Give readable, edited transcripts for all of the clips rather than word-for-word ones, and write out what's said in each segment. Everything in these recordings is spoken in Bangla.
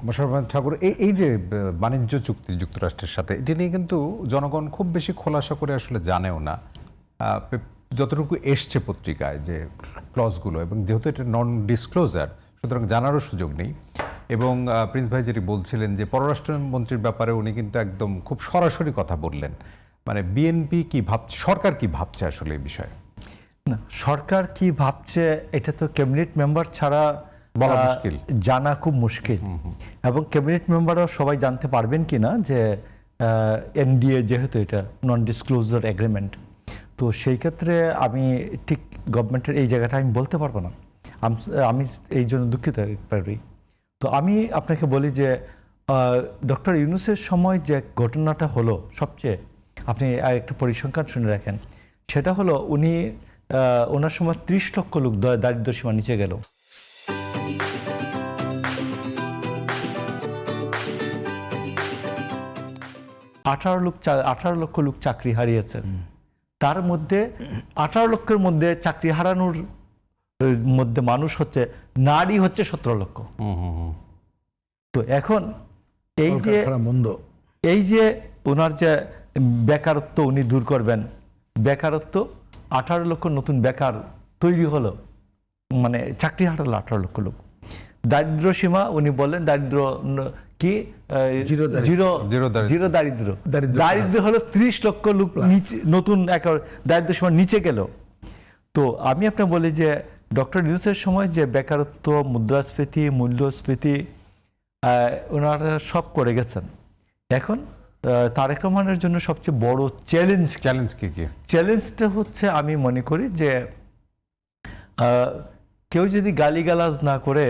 মোশাররফ হোসেন ঠাকুর, এই যে বাণিজ্য চুক্তি যুক্তরাষ্ট্রের সাথে, এটি নিয়ে কিন্তু জনগণ খুব বেশি খোলাসা করে আসলে জানেও না। যতটুকু এসছে পত্রিকায় যে ক্লজগুলো, এবং যেহেতু এটা নন ডিসক্লোজার, সুতরাং জানারও সুযোগ নেই। এবং প্রিন্স ভাই যেটি বলছিলেন যে পররাষ্ট্রমন্ত্রীর ব্যাপারে উনি কিন্তু একদম খুব সরাসরি কথা বললেন, মানে বিএনপি কি ভাবছে, সরকার কি ভাবছে আসলে এই বিষয়ে। না, সরকার কি ভাবছে এটা তো ক্যাবিনেট মেম্বার ছাড়া বলা মুশকিল, জানা খুব মুশকিল। এবং ক্যাবিনেট মেম্বারও সবাই জানতে পারবেন কিনা যে এনডিএ যেহেতু এটা নন ডিসক্লোজার এগ্রিমেন্ট, তো সেই ক্ষেত্রে আমি ঠিক গভর্নমেন্টের এই জায়গাটা আমি বলতে পারবো না। আমি এই জন্য দুঃখিত পারি। তো আমি আপনাকে বলি যে ডক্টর ইউনূসের সময় যে ঘটনাটা হলো, সবচেয়ে আপনি একটা পরিসংখ্যান শুনে রাখেন, সেটা হলো উনি ওনার সময় 30 লক্ষ লোক দারিদ্র সীমা নিচে গেল। আঠারো লক্ষ লোক চাকরি হারিয়েছে। তার মধ্যে 18 লক্ষের মধ্যে চাকরি হারানোর মধ্যে মানুষ হচ্ছে, নারী হচ্ছে 17 লক্ষ। তো এখন এই যে ওনার যে বেকারত্ব উনি দূর করবেন, বেকারত্ব 18 লক্ষ নতুন বেকার তৈরি হলো, মানে চাকরি হারালো 18 লক্ষ লোক। দারিদ্র সীমা উনি বললেন দারিদ্র কি, জিরো দারিদ্র হলো 30 লক্ষ লোক নতুন দারিদ্র সীমার নিচে গেল। তো আমি আপনাকে বলি যে ডক্টর ইউনূসের সময় যে বেকারত্ব, মুদ্রাস্ফীতি, মূল্যস্ফীতি ওনারা সব করে গেছেন। এখন তারেক রহমানের জন্য সবচেয়ে বড় চ্যালেঞ্জ কি? চ্যালেঞ্জটা হচ্ছে, আমি মনে করি যে কেউ যদি গালিগালাজ না করে,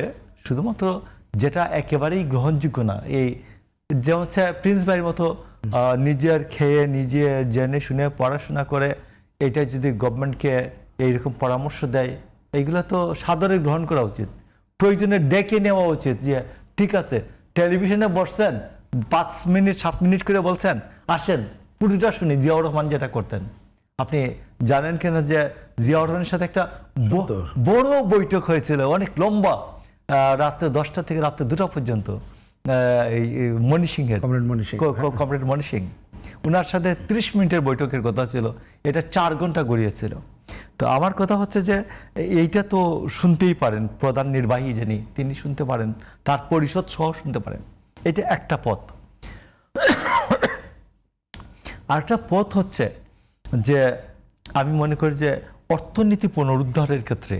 শুধুমাত্র যেটা একেবারেই গ্রহণযোগ্য না, এই যেমন প্রিন্স ভাইয়ের মতো নিজের খেয়ে, নিজে জেনে শুনে পড়াশোনা করে এটা যদি গভর্নমেন্টকে এইরকম পরামর্শ দেয়, এইগুলো তো সাদরে গ্রহণ করা উচিত। প্রয়োজনে ডেকে নেওয়া উচিত যে ঠিক আছে, টেলিভিশনে বসছেন 5 মিনিট 7 মিনিট করে বলছেন, আসেন পুরোটা শুনি। জিয়াউর রহমান যেটা করতেন, আপনি জানেন কেন যে জিয়াউর রহমানের সাথে একটা বড় বৈঠক হয়েছিল, অনেক লম্বা, রাত্রে 10টা থেকে রাত্রে 2টা পর্যন্ত। কমরেড মনি সিং, ওনার সাথে 30 মিনিটের বৈঠকের কথা ছিল, এটা 4 ঘন্টা গড়িয়েছিল। তো আমার কথা হচ্ছে যে এইটা তো শুনতেই পারেন, প্রধান নির্বাহী যিনি তিনি শুনতে পারেন, তার পরিষদ সহ শুনতে পারেন। এটা একটা পথ। আরেকটা পথ হচ্ছে যে আমি মনে করি যে অর্থনীতি পুনরুদ্ধারের ক্ষেত্রে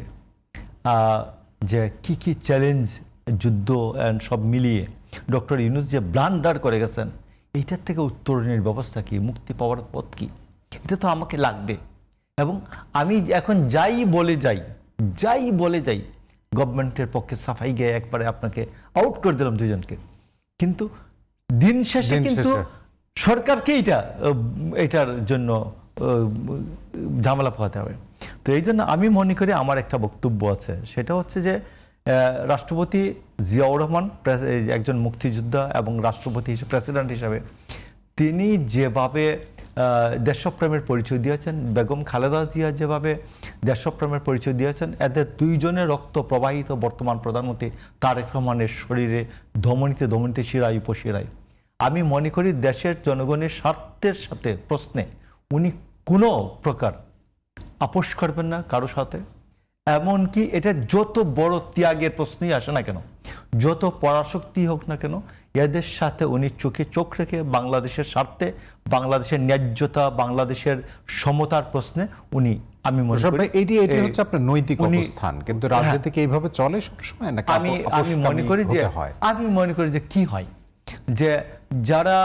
যে কি চ্যালেঞ্জ, যুদ্ধ সব মিলিয়ে ডক্টর ইউনূস যে ব্লান্ডার করে গেছেন, এইটার থেকে উত্তরণের ব্যবস্থা কি, মুক্তি পাওয়ার পথ কি, এটা তো আমাকে লাগবে। এবং আমি এখন যাই বলে যাই গভর্নমেন্টের পক্ষে সাফাই গিয়ে একবারে আপনাকে আউট করে দিলাম 2 জনকে, কিন্তু দিন শেষে কিন্তু সরকারকে এটার জন্য ঝামেলা পোহাতে হবে। তো এই জন্য আমি মনে করি আমার একটা বক্তব্য আছে, সেটা হচ্ছে যে রাষ্ট্রপতি জিয়াউর রহমান একজন মুক্তিযোদ্ধা এবং রাষ্ট্রপতি হিসেবে, প্রেসিডেন্ট হিসাবে তিনি যেভাবে দেশপ্রেমের পরিচয় দিয়েছেন, বেগম খালেদা জিয়া যেভাবে দেশপ্রেমের পরিচয় দিয়েছেন, এদের 2 জনের রক্ত প্রবাহিত বর্তমান প্রধানমন্ত্রী তারেক রহমানের শরীরে ধমনীতে শিরায় উপশিরায়। আমি মনে করি দেশের জনগণের স্বার্থের সাথে প্রশ্নে উনি কোনো প্রকার আপোষ করবেন না কারো সাথে। এমনকি এটা যত বড় ত্যাগের প্রশ্নই আসে না কেন, যত পরাশক্তি হোক না কেন, এদের সাথে উনি চোখে চোখ রেখে বাংলাদেশের স্বার্থে, বাংলাদেশের ন্যায্যতা, বাংলাদেশের সমতার প্রশ্নে উনি, আমি মনে করি এটি হচ্ছে আপনার নৈতিক অবস্থান। কিন্তু রাজনীতি কি এইভাবে চলে সবসময় নাকি? আমি মনে করি যে কি হয় যে যারা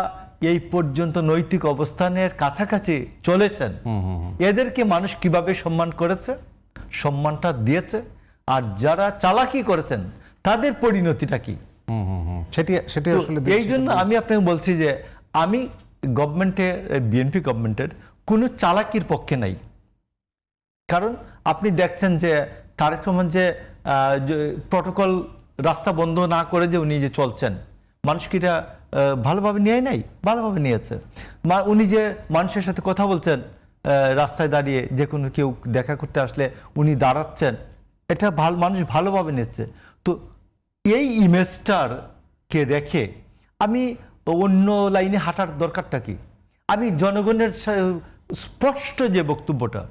এই পর্যন্ত নৈতিক অবস্থানের কাছাকাছি চলেছেন, এদেরকে মানুষ কিভাবে সম্মান করেছে, সম্মানটা দিয়েছে, আর যারা চালাকি করেছেন তাদের পরিণতিটা কি, সেটি আসলে। এই জন্য আমি আপনাকে বলছি যে আমি গভর্নমেন্টের, বিএনপি গভর্নমেন্টের কোনো চালাকির পক্ষে নাই। কারণ আপনি দেখছেন যে তারেক রহমান যে প্রটোকল, রাস্তা বন্ধ না করে যে উনি যে চলছেন, মানুষ কি এটা ভালোভাবে নিয়ে নাই? ভালোভাবে নিয়েছে। উনি যে মানুষের সাথে কথা বলছেন, রাস্তায় দাঁড়িয়ে যে কোনো কেউ দেখা করতে আসলে উনি দাঁড়াচ্ছেন, এটা মানুষ ভালোভাবে নিচ্ছে। তো এই ইমেজটার কে রেখে আমি অন্য লাইনে হাঁটার দরকারটা কি? আমি জনগণের স্পষ্ট যে বক্তব্যটা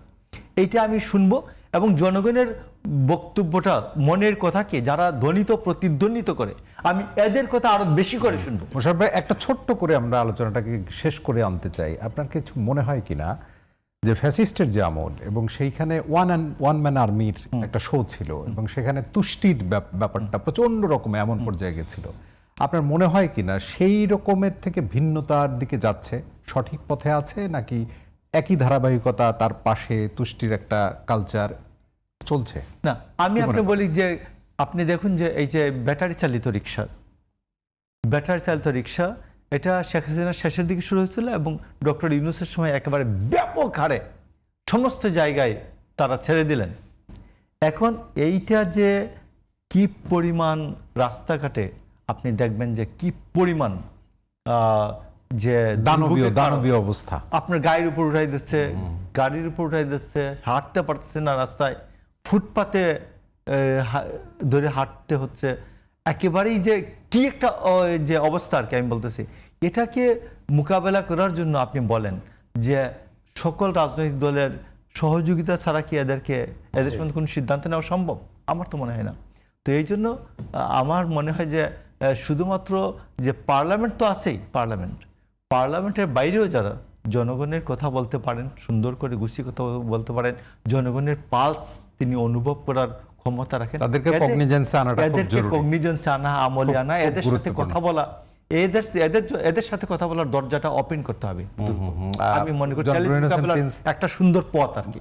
এইটা আমি শুনবো, এবং জনগণের বক্তব্যটা মনের কথাকে যারা ধ্বনিত প্রতিধ্বনিত করে আমি এদের কথা আরো বেশি করে শুনবো। মোশাররফ ভাই, একটা ছোট্ট করে আমরা আলোচনাটাকে শেষ করে আনতে চাই। আপনার কিছু মনে হয় কিনা যে ফ্যাসিস্টের যে আমল এবং সেইখানে ওয়ান ম্যান আর্মির একটা শো ছিল এবং সেখানে তুষ্টির ব্যাপারটা প্রচন্ড রকমের এমন পর্যায়ে গেছিল, আপনার মনে হয় কিনা সেই রকমের থেকে ভিন্নতার দিকে যাচ্ছে, সঠিক পথে আছে, নাকি একই ধারাবাহিকতা তার পাশে তুষ্টির একটা কালচার চলছে? না, আমি আপনি বলি যে আপনি দেখুন যে এই যে ব্যাটারি চালিত রিক্সা এটা শেখ হাসিনার শেষের দিকে শুরু হয়েছিল এবং ডক্টর ইউনূসের সময় একেবারে ব্যাপক হারে সমস্ত জায়গায় তারা ছেড়ে দিলেন। এখন এইটা যে কি পরিমাণ রাস্তাঘাটে আপনি দেখবেন যে কি পরিমাণ যে দানবীয় অবস্থা, আপনার গায়ের উপর উঠাই দিচ্ছে, গাড়ির উপর উঠাই দিচ্ছে, হাঁটতে পারতেছে না, রাস্তায় ফুটপাতে ধরে হাঁটতে হচ্ছে। একেবারেই যে কি একটা যে অবস্থা আর কি আমি বলতেছি, এটাকে মোকাবেলা করার জন্য আপনি বলেন যে সকল রাজনৈতিক দলের সহযোগিতা ছাড়া কি এদের সঙ্গে কোনো সিদ্ধান্ত নেওয়া সম্ভব? আমার তো মনে হয় না। তো এই জন্য আমার মনে হয় যে শুধুমাত্র যে পার্লামেন্ট তো আছেই, পার্লামেন্টের বাইরেও যারা জনগণের কথা বলতে পারেন, সুন্দর করে গুছিয়ে কথা বলতে পারেন, জনগণের পালস তিনি অনুভব করার ক্ষমতা রাখেন, তাদেরকে কগনিজেন্সে আনাটা খুব জরুরি। কগনিজেন্সে আনা, আমলে আনা, এদের সাথে কথা বলা, এদের সাথে কথা বলার দরজাটা ওপেন করতে হবে। আমি মনে করি একটা সুন্দর পথ আর কি।